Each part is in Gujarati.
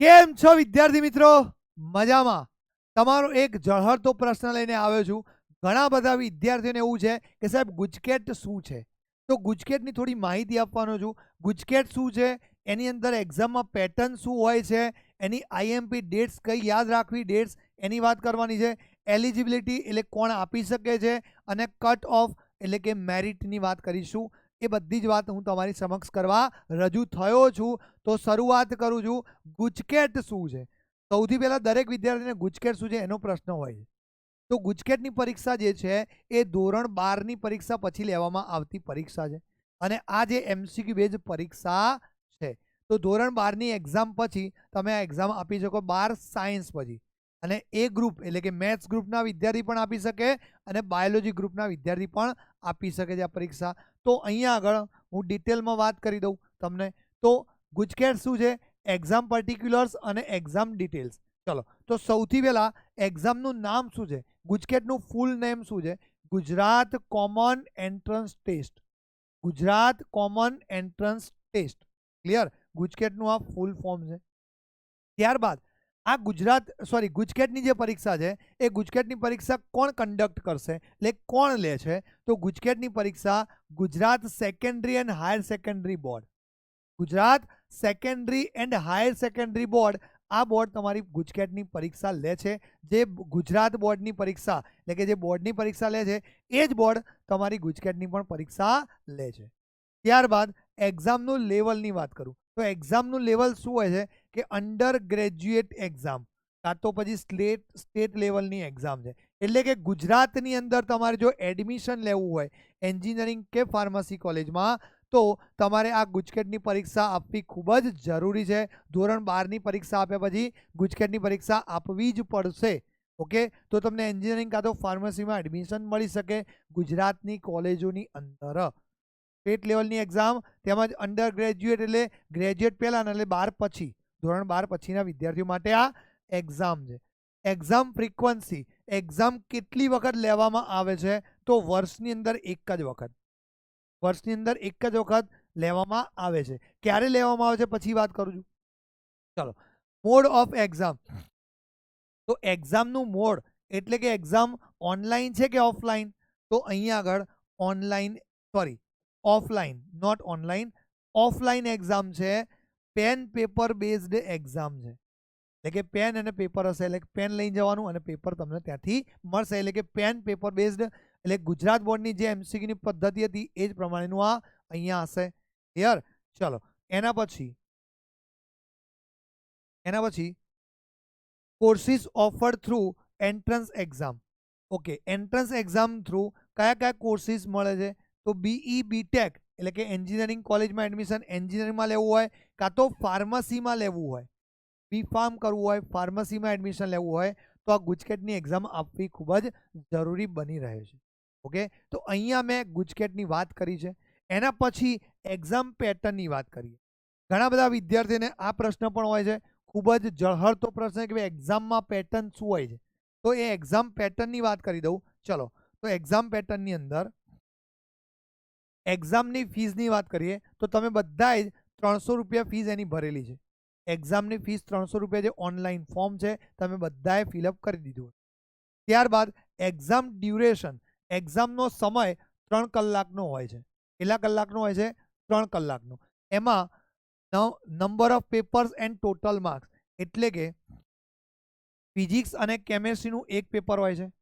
કેમ છો વિદ્યાર્થી મિત્રો? મજામાં? તમારો એક ઝળહળતો પ્રશ્ન લઈને આવ્યો છું. ઘણા બધા વિદ્યાર્થીઓને એવું છે કે સાહેબ ગુજકેટ શું છે? તો ગુજકેટની થોડી માહિતી આપવાનો છું. ગુજકેટ શું છે? એની અંદર એક્ઝામમાં પેટર્ન શું હોય છે? એની આઈએમપી ડેટ્સ કઈ યાદ રાખવી, ડેટ્સ એની વાત કરવાની છે. એલિજિબિલિટી એટલે કોણ આપી શકે છે, અને કટ ઓફ એટલે કે મેરિટની વાત કરીશું. એ બધી જ વાત હું તમારી સમક્ષ કરવા રજૂ થયો છું. તો શરૂઆત કરું છું. ગુજકેટ શું છે? સૌથી પહેલા દરેક વિદ્યાર્થીને ગુજકેટ શું છે એનો પ્રશ્ન હોય છે. તો ગુજકેટની પરીક્ષા જે છે એ ધોરણ 12ની પરીક્ષા પછી લેવામાં આવતી પરીક્ષા છે, અને આ જે એમસીક્યુ બેઝ પરીક્ષા છે. તો ધોરણ 12ની એક્ઝામ પછી તમે આ એક્ઝામ આપી શકો 12 સાયન્સ પછી. અને એ ગ્રુપ એટલે કે મેથ્સ ગ્રુપના વિદ્યાર્થી પણ આપી શકે, અને બાયોલોજી ગ્રુપના વિદ્યાર્થી પણ આપી શકે છે આ પરીક્ષા. તો અહીંયા આગળ હું ડિટેલમાં વાત કરી દઉં તમને. તો ગુજકેટ શું છે, એક્ઝામ પર્ટિક્યુલર્સ અને એક્ઝામ ડિટેલ્સ. ચલો, તો સૌથી પહેલા એક્ઝામનું નામ શું છે? ગુજકેટનું ફૂલ નેમ શું છે? Gujarat common entrance test. Gujarat common entrance test. Clear? ગુજકેટનું આ ફૂલ ફોર્મ છે. ત્યારબાદ આ ગુજકેટની જે પરીક્ષા છે એ ગુજકેટની પરીક્ષા કોણ કન્ડક્ટ કરશે, એટલે કોણ લે છે? તો ગુજકેટની પરીક્ષા Gujarat secondary and higher secondary board. Gujarat secondary and higher secondary board, આ બોર્ડ તમારી ગુજકેટની પરીક્ષા લે છે. જે ગુજરાત બોર્ડની પરીક્ષા એટલે કે જે બોર્ડની પરીક્ષા લે છે એ જ બોર્ડ તમારી ગુજકેટની પણ પરીક્ષા લે છે. ત્યારબાદ એક્ઝામનું લેવલની વાત કરું તો એક્ઝામનું લેવલ શું હોય છે કે અંડર ગ્રેજ્યુએટ એક્ઝામ, કાં તો પછી સ્ટેટ લેવલની એક્ઝામ છે. એટલે કે ગુજરાતની અંદર તમારે જો એડમિશન લેવું હોય એન્જિનિયરિંગ કે ફાર્મસી કોલેજમાં, તો તમારે આ ગુજકેટની પરીક્ષા આપવી ખૂબ જ જરૂરી છે. ધોરણ 12ની પરીક્ષા આપ્યા પછી ગુજકેટની પરીક્ષા આપવી જ પડશે. ઓકે, તો તમને એન્જિનિયરિંગ કાં તો ફાર્મસીમાં એડમિશન મળી શકે ગુજરાતની કોલેજોની અંદર. સ્ટેટ લેવલની એક્ઝામ તેમજ અંડર ગ્રેજ્યુએટ એટલે ગ્રેજ્યુએટ પહેલાં એટલે 12 પછી, ધોરણ 12 પછીના વિદ્યાર્થીઓ માટે આ એક્ઝામ છે. એક્ઝામ ફ્રીક્વન્સી, એક્ઝામ કેટલી વખત લેવામાં આવે છે? તો વર્ષની અંદર એક જ વખત. વર્ષની અંદર એક જ વખત લેવામાં આવે છે. ક્યારે લેવામાં આવે છે પછી વાત કરું છું. ચલો, મોડ ઓફ એક્ઝામ. તો એક્ઝામનું મોડ એટલે કે એક્ઝામ ઓનલાઈન છે કે ઓફલાઈન? તો અહીંયા આગળ online, sorry offline, not online, offline exam છે. પેન પેપર બેઝડ એક્ઝામ છે. એટલે કે પેન અને પેપર હશે, એટલે પેન લઈ જવાનું અને પેપર તમને ત્યાંથી મળશે. એટલે કે પેન પેપર બેઝડ એટલે ગુજરાત બોર્ડની જે એમસીક્યુની પદ્ધતિ હતી એ જ પ્રમાણેનું આ અહીંયા હશે. ક્લિયર? ચલો, એના પછી courses offered through entrance exam. Okay, entrance exam through કયા કયા કોર્સિસ મળે છે? તો બીઈ બીટેક એટલે કે એન્જિનિયરિંગ કોલેજમાં એડમિશન એન્જિનિયરિંગમાં લેવું હોય, કાં તો ફાર્મસીમાં લેવું હોય, બી ફાર્મ કરવું હોય, ફાર્મસીમાં એડમિશન લેવું હોય, તો આ ગુજકેટની એક્ઝામ આપવી ખૂબ જ જરૂરી બની રહે છે. ઓકે, તો અહીંયા મેં ગુજકેટની વાત કરી છે. એના પછી એક્ઝામ પેટર્નની વાત કરીએ. ઘણા બધા વિદ્યાર્થીઓને આ પ્રશ્ન પણ હોય છે, ખૂબ જ ઝળહળતો પ્રશ્ન કે ભાઈ એક્ઝામમાં પેટર્ન શું હોય છે. તો એ એક્ઝામ પેટર્નની વાત કરી દઉં. ચલો, તો એક્ઝામ પેટર્નની અંદર એક્ઝામની ફીઝની વાત કરીએ તો તમે બધાએ જ 300 રૂપિયા ફીઝ એની ભરેલી છે. એક્ઝામની ફીસ 300 રૂપિયા, જે ઓનલાઈન ફોર્મ છે તમે બધાએ ફિલઅપ કરી દીધું. ત્યારબાદ એક્ઝામ ડ્યુરેશન, એક્ઝામનો સમય 3 કલાકનો હોય છે. કેટલા કલાકનો હોય છે? 3 કલાકનો. એમાં number of papers end total marks, એટલે કે ફિઝિક્સ અને કેમેસ્ટ્રીનું એક પેપર હોય છે.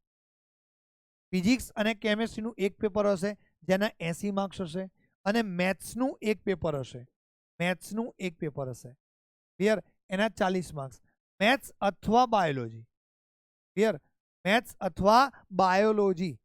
ફિઝિક્સ અને કેમેસ્ટ્રીનું એક પેપર હશે જેના 80 માર્ક્સ હશે, અને મેથ્સનું એક પેપર હશે. મેથ્સનું એક પેપર હશે. ક્લિયર? એના 40 માર્ક્સ. મેથ્સ અથવા બાયોલોજી. ક્લિયર? મેથ્સ અથવા બાયોલોજી.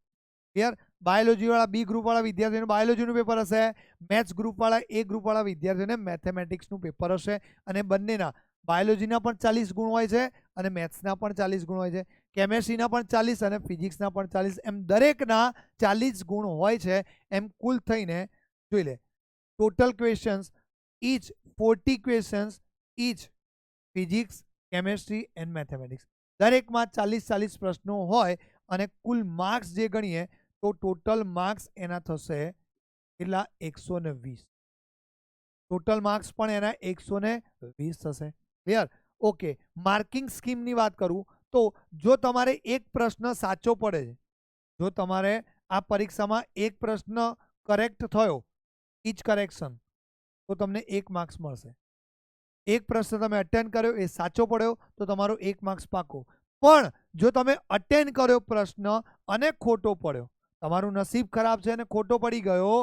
ક્લિયર? બાયોલોજીવાળા બી ગ્રુપવાળા વિદ્યાર્થીઓને બાયોલોજીનું પેપર હશે. મેથ્સ ગ્રુપવાળા એ ગ્રુપવાળા વિદ્યાર્થીઓને મેથેમેટિક્સનું પેપર હશે. અને બંનેના બાયોલોજીના પણ 40 ગુણ હોય છે અને મેથ્સના પણ 40 ગુણ હોય છે. કેમેસ્ટ્રીના પણ 40 અને ફિઝિક્સના પણ 40, એમ દરેકના 40 ગુણ હોય છે. એમ કુલ થઈને જોઈ લે, total questions each 40 questions each physics, chemistry and mathematics. દરેકમાં 40 પ્રશ્નો હોય, અને કુલ માર્ક્સ જે ગણીએ તો ટોટલ માર્ક્સ એના થશે કેટલા? 120. ટોટલ માર્ક્સ પણ એના 120 થશે. ક્લિયર? ઓકે, માર્કિંગ સ્કીમની વાત કરું તો જો તમારે એક પ્રશ્ન સાચો પડે છે, જો તમારે આ પરીક્ષામાં એક પ્રશ્ન કરેક્ટ થયો, ઇચ કરેક્શન, તો તમને 1 માર્ક્સ મળશે. એક પ્રશ્ન તમે અટેન્ડ કર્યો એ સાચો પડ્યો તો તમારો 1 માર્ક્સ પાકો. પણ જો તમે અટેન્ડ કર્યો પ્રશ્ન અને ખોટો પડ્યો, તમારું નસીબ ખરાબ છે અને ખોટો પડી ગયો,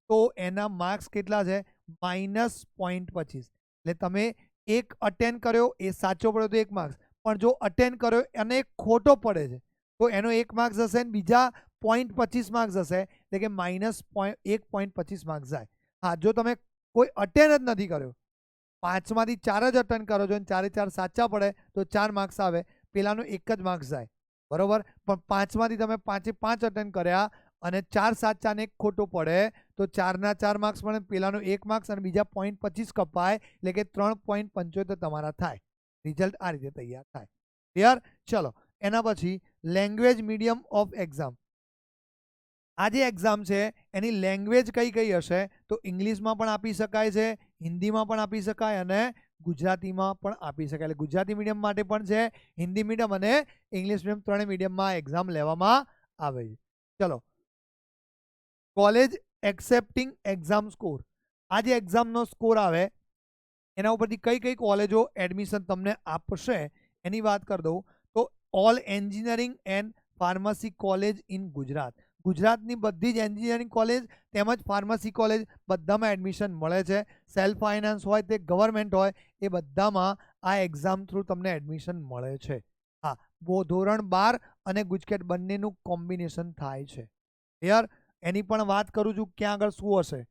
તો એના માર્ક્સ કેટલા છે? -0.25. એટલે તમે એક અટેન્ડ કર્યો એ સાચો પડ્યો તો 1 માર્ક્સ, પણ જો અટેન્ડ કર્યો અને ખોટો પડે છે તો એનો 1 માર્ક્સ હશે અને બીજા 0.25 માર્ક્સ હશે, એટલે કે -1.25 માર્ક્સ જાય. હા, જો તમે કોઈ અટેન્ડ જ નથી કર્યો, 5માંથી 4 જ અટેન્ડ કરો છો અને 4એ 4 સાચા પડે તો 4 માર્ક્સ આવે, પેલાનો 1 જ માર્ક્સ જાય, બરોબર. પણ 5માંથી તમે 5એ 5 અટેન્ડ કર્યા અને 4 સાચા અને 1 ખોટો પડે તો 4ના 4 માર્ક્સ મળે, પેલાનો 1 માર્ક્સ અને બીજા 0.25 કપાય, એટલે કે 3.75 તમારા થાય. રિઝલ્ટ આ રીતે તૈયાર થાય. ક્લિયર? ચલો, એના પછી લેંગ્વેજ મીડિયમ ઓફ એક્ઝામ. આ જે એક્ઝામ છે એની લેંગ્વેજ કઈ કઈ હશે? તો ઇંગ્લિશમાં પણ આપી શકાય છે, હિન્દીમાં પણ આપી શકાય અને ગુજરાતીમાં પણ આપી શકાય. એટલે ગુજરાતી મીડિયમ માટે પણ છે, હિન્દી મીડિયમ અને ઇંગ્લિશ મીડિયમ ત્રણેય મીડિયમમાં એક્ઝામ લેવામાં આવે છે. ચલો, કોલેજ એક્સેપ્ટિંગ એક્ઝામ સ્કોર. આ જે એક્ઝામનો સ્કોર આવે એના ઉપરથી કઈ કઈ કોલેજો એડમિશન તમને આપશે એની વાત કરી દઉં તો all engineering and pharmacy college in Gujarat. ગુજરાતની બધી જ એન્જિનિયરિંગ કોલેજ તેમજ ફાર્મસી કોલેજ બધામાં એડમિશન મળે છે. સેલ્ફ ફાઇનાન્સ હોય તે ગવર્મેન્ટ હોય એ બધામાં આ એક્ઝામ થ્રુ તમને એડમિશન મળે છે. હા, ધોરણ 12 અને ગુજકેટ બંનેનું કોમ્બિનેશન થાય છે. ક્લિયર? એની પણ વાત કરું છું ક્યાં આગળ શું હશે.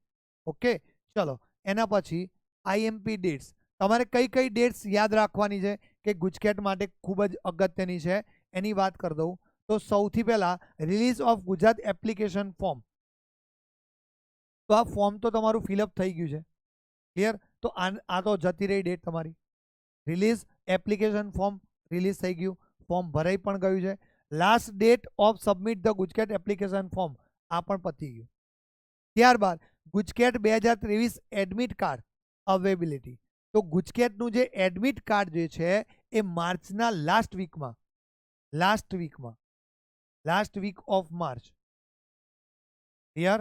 ઓકે, ચલો, એના પછી આઈએમપી ડેટ્સ. તમારે કઈ કઈ ડેટ્સ યાદ રાખવાની છે કે ગુજકેટ માટે ખૂબ જ અગત્યની છે એની વાત કરી દઉં તો સૌથી પહેલાં release of Gujarat application form. તો આ ફોર્મ તો તમારું ફિલઅપ થઈ ગયું છે. ક્લિયર? તો આ તો જતી રહી ડેટ તમારી. રિલીઝ એપ્લિકેશન ફોર્મ રિલીઝ થઈ ગયું, ફોર્મ ભરાઈ પણ ગયું છે. Last date of submit the GUJCET application form, આ પણ પતી ગયું. ત્યારબાદ ગુજકેટ 2023 એડમિટ કાર્ડ અવેબિલિટી. તો ગુજકેટનું જે એડમિટ કાર્ડ જે છે એ માર્ચના last week of March. Clear?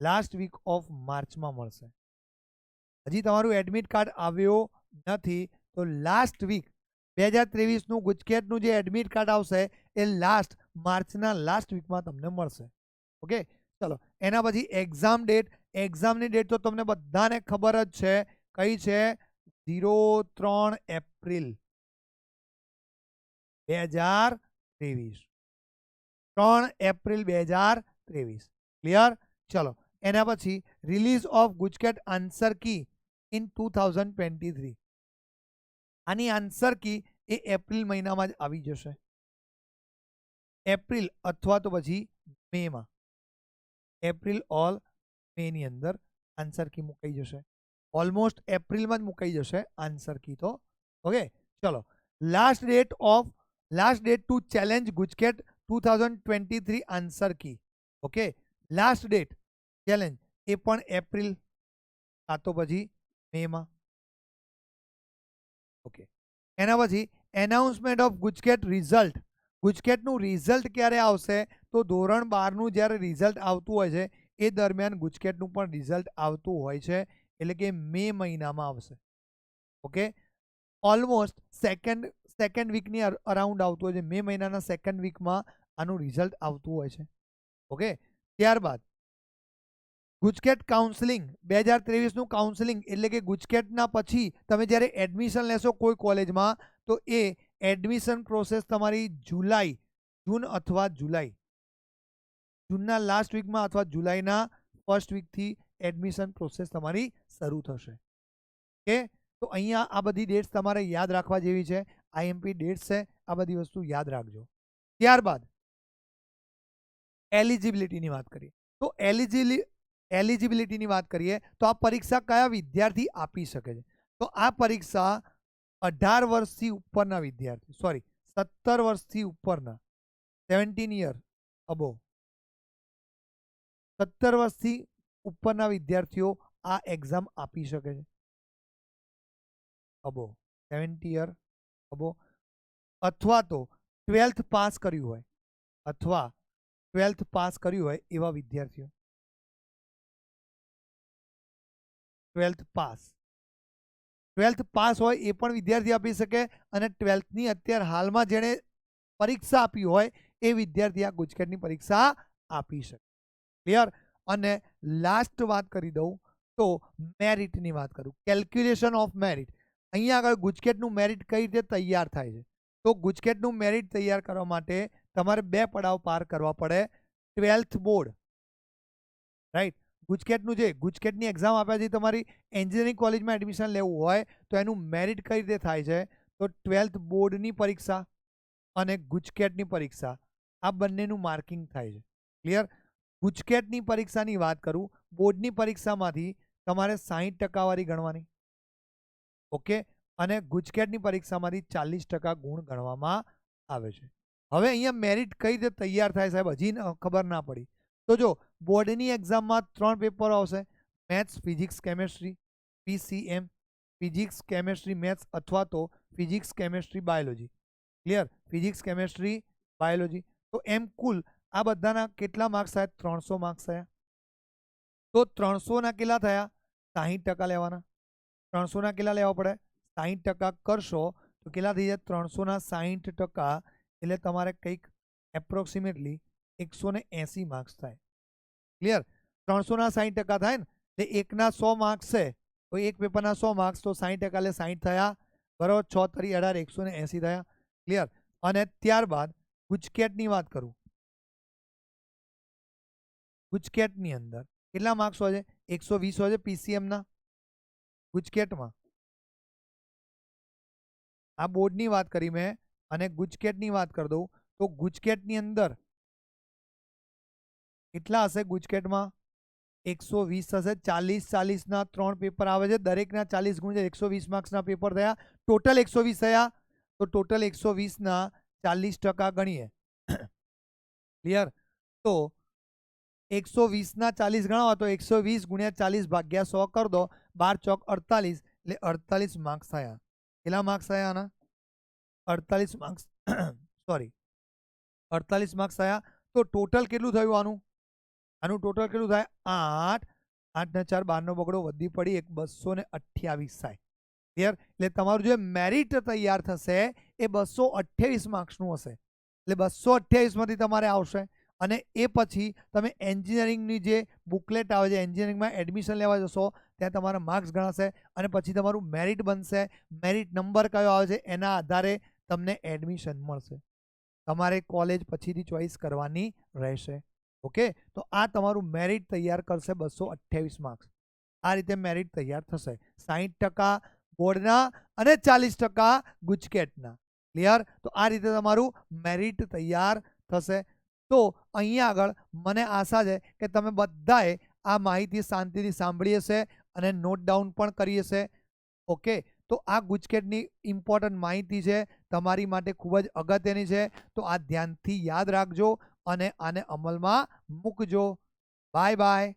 Last week of માર્ચમાં મળશે. હજી તમારું એડમિટ કાર્ડ આવ્યો નથી તો લાસ્ટ વીક 2023નું ગુજકેટનું જે એડમિટ કાર્ડ આવશે એ માર્ચના લાસ્ટ વીકમાં તમને મળશે. ઓકે, ચલો, એના પછી એક્ઝામ ડેટ. એક્ઝામની ડેટ તો તમને બધાને ખબર જ છે, કઈ છે? 03 એપ્રિલ 2023. 3 એપ્રિલ 2023. ક્લિયર? ચલો, એના પછી release of GUJCET answer key in 2023. આની આન્સર કી એ એપ્રિલ મહિનામાં જ આવી જશે. એપ્રિલ અથવા તો પછી મેમાં. એપ્રિલ ઓર મેની અંદર આન્સર કી મુકાઈ જશે. ઓલમોસ્ટ એપ્રિલમાં જ મુકાઈ જશે આન્સર કી તો. ઓકે, ચલો, last date to challenge GUJCET 2023 answer key. Okay, last date challenge એ પણ એપ્રિલ કાં તો પછી મેમાં. ઓકે, એના પછી એનાઉન્સમેન્ટ ઓફ ગુજકેટ રિઝલ્ટ. ગુજકેટનું રિઝલ્ટ ક્યારે આવશે? તો ધોરણ 12નું જ્યારે રિઝલ્ટ આવતું હોય છે એ દરમિયાન ગુજકેટનું પણ રિઝલ્ટ આવતું હોય છે, એટલે કે મે મહિનામાં આવશે. ઓકે, ઓલમોસ્ટ સેકન્ડ વીકની અરાઉન્ડ આવતું હોય છે. મે મહિનાના સેકન્ડ વીકમાં આનું રિઝલ્ટ આવતું હોય છે. ઓકે, ત્યારબાદ ગુજકેટ કાઉન્સેલિંગ 2023નું કાઉન્સેલિંગ, એટલે કે ગુજકેટના પછી તમે જ્યારે એડમિશન લેશો કોઈ કોલેજમાં તો એ એડમિશન પ્રોસેસ તમારી જૂન અથવા જૂનના લાસ્ટ વીકમાં અથવા જુલાઈના ફર્સ્ટ વીકથી એડમિશન પ્રોસેસ તમારી શરૂ થશે. ઓકે, તો અહીંયા આ બધી ડેટ્સ તમારે યાદ રાખવા જેવી છે. આઈએમપી ડેટ્સ છે, આ બધી વસ્તુ યાદ રાખજો. ત્યારબાદ એલિજિબિલિટીની વાત કરીએ તો એલિજિબિલિટીની વાત કરીએ તો આ પરીક્ષા કયા વિદ્યાર્થી આપી શકે છે? તો આ પરીક્ષા 18 વર્ષથી ઉપરના વિદ્યાર્થી, 17 વર્ષથી ઉપરના, 17 યર અબો, 17 વર્ષથી ઉપરના વિદ્યાર્થીઓ આ એક્ઝામ આપી શકે છે. અબો 70 યર ખભો, અથવા તો 12th પાસ કર્યું હોય, અથવા 12th પાસ કર્યું હોય એવા વિદ્યાર્થીઓ, 12th પાસ હોય એ પણ વિદ્યાર્થી આપી શકે, અને 12thની અત્યારે હાલમાં જેણે પરીક્ષા આપી હોય એ વિદ્યાર્થી આ ગુજકેટની પરીક્ષા આપી શકે. ક્લિયર? અને લાસ્ટ વાત કરી દઉં તો મેરિટની વાત કરું, કેલ્ક્યુલેશન ઓફ મેરિટ. અહીંયા આગળ ગુજકેટનું મેરિટ કઈ રીતે તૈયાર થાય છે? તો ગુજકેટનું મેરિટ તૈયાર કરવા માટે તમારે 2 પડાવ પાર કરવા પડે. 12th બોર્ડ, રાઈટ, ગુજકેટની એક્ઝામ આપ્યા પછી તમારી એન્જિનિયરિંગ કોલેજમાં એડમિશન લેવું હોય તો એનું મેરિટ કઈ રીતે થાય છે? તો 12th બોર્ડની પરીક્ષા અને ગુજકેટની પરીક્ષા, આ બંનેનું માર્કિંગ થાય છે. ક્લિયર? ગુજકેટની પરીક્ષાની વાત કરું, બોર્ડની પરીક્ષામાંથી તમારે 60% વાળી ગણવાની, ઓકે, અને ગુજકેટની પરીક્ષામાંથી 40% ગુણ ગણવામાં આવે છે. હવે અહીંયા મેરિટ કઈ રીતે તૈયાર થાય સાહેબ, હજી ખબર ના પડી. તો જો બોર્ડની એક્ઝામમાં 3 પેપરો આવશે, maths, physics, chemistry, PCM, physics, chemistry, maths, અથવા તો physics, chemistry, biology. Clear? Physics, chemistry, biology. તો એમ કુલ આ બધાના કેટલા માર્ક્સ થયા? 300 માર્ક્સ થયા. તો 300ના કેટલા થયા? 60% લેવાના. 300ના કેટલા લેવા પડે? 60% કરશો તો કેટલા થઈ જાય? 300ના 60% એટલે તમારે કંઈક એપ્રોક્સિમેટલી 180 માર્ક્સ થાય. ક્લિયર? 300ના 60% થાય ને, એટલે એકના 100 માર્ક્સ છે તો એક પેપરના 100 માર્ક્સ, તો 60% એટલે 60 થયા, બરાબર, 6 તરી 18, 180 થયા. ક્લિયર? અને ત્યારબાદ ગુજકેટની વાત કરું, ગુજકેટની અંદર કેટલા માર્ક્સ હોય છે? 120 હોય છે PCMના. ગુજકેટમાં આ બોર્ડની વાત કરી મેં, અને ગુજકેટની વાત કરી દઉં તો ગુજકેટની અંદર કેટલા હશે? ગુજકેટમાં 120 હશે. 40-40ના 3 પેપર આવે છે, દરેકના 40 ગુણ છે, 120 માર્ક્સના પેપર થયા. ટોટલ 120 થયા, તો ટોટલ 120ના 40% ગણીએ. ક્લિયર? તો 120ના 40 ગણાવો તો 120 ગુણ્યા 40 ભાગ્યા 100 કરી દો, 12 ચોક 48, એટલે 48 માર્ક્સ થયા. કેટલા માર્ક્સ થયા આના? 48 માર્ક્સ સોરી 48 માર્ક્સ થયા. તો ટોટલ કેટલું થયું આનું? આનું ટોટલ કેટલું થાય? 8, 8 ને 4 12નો બગડો, વધી પડી 228 થાય. ક્લિયર? એટલે તમારું જે મેરિટ તૈયાર થશે એ 228 માર્ક્સનું હશે. એટલે 228માંથી તમારે આવશે, અને એ પછી તમે એન્જિનિયરિંગની જે બુકલેટ આવે છે, એન્જિનિયરિંગમાં એડમિશન લેવા જશો ત્યાં તમારા માર્ક્સ ગણાશે, અને પછી તમારું મેરિટ બનશે. મેરિટ નંબર કયો આવે છે એના આધારે તમને એડમિશન મળશે. તમારે કોલેજ પછીથી ચોઈસ કરવાની રહેશે. ઓકે, તો આ તમારું મેરિટ તૈયાર કરશે 228 માર્ક્સ. આ રીતે મેરિટ તૈયાર થશે. 60% બોર્ડના અને 40% ગુજકેટના. ક્લિયર? તો આ રીતે તમારું મેરિટ તૈયાર થશે. તો અહીંયા આગળ મને આશા છે કે તમે બધાએ આ માહિતી શાંતિથી સાંભળી હશે અને નોટ ડાઉન પણ કરી હશે. ઓકે, તો આ ગુજકેટની ઇમ્પોર્ટન્ટ માહિતી છે, તમારી માટે ખૂબ જ અગત્યની છે. તો આ ધ્યાનથી યાદ રાખજો અને આને અમલમાં મૂકજો. Bye bye.